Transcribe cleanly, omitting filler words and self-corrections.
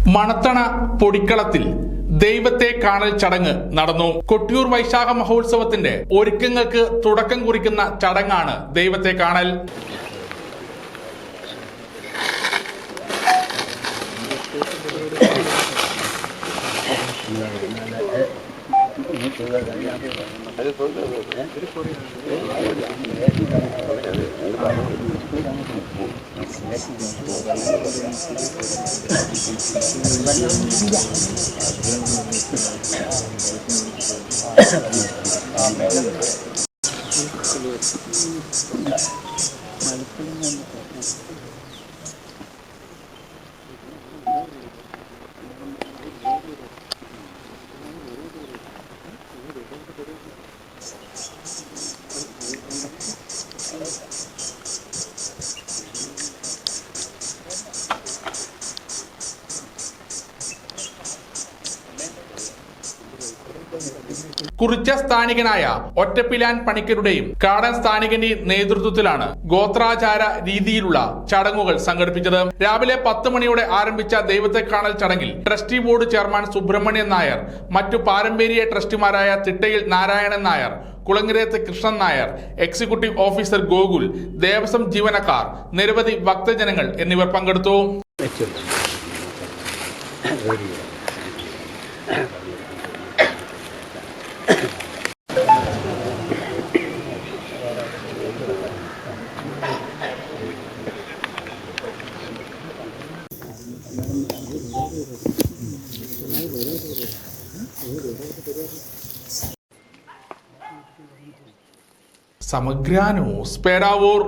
മണത്തണ പൊടിക്കളത്തിൽ ദൈവത്തെ കാണൽ ചടങ്ങ് നടന്നു. കൊട്ടിയൂർ വൈശാഖ മഹോത്സവത്തിന്റെ ഒരുക്കങ്ങൾക്ക് തുടക്കം കുറിക്കുന്ന ചടങ്ങാണ് ദൈവത്തെ കാണൽ. കുറിച്ച സ്ഥാനികനായ ഒറ്റപ്പിലാൻ പണിക്കരുടെയും കാടൻ സ്ഥാനികന്റെയും നേതൃത്വത്തിലാണ് ഗോത്രാചാര രീതിയിലുള്ള ചടങ്ങുകൾ സംഘടിപ്പിച്ചത്. രാവിലെ 10 മണിയോടെ ആരംഭിച്ച ദൈവത്തെ കാണൽ ചടങ്ങിൽ trustee board chairman Subramanian Nair, മറ്റു പാരമ്പര്യ ട്രസ്റ്റിമാരായ തിട്ടയിൽ നാരായണൻ നായർ, കുളങ്ങരത്ത് കൃഷ്ണൻ നായർ, എക്സിക്യൂട്ടീവ് ഓഫീസർ ഗോകുൽ, ദേവസ്വം ജീവനക്കാർ, നിരവധി ഭക്തജനങ്ങൾ എന്നിവർ പങ്കെടുത്തു. സമഗ്ര ന്യൂസ് പേരാവൂർ.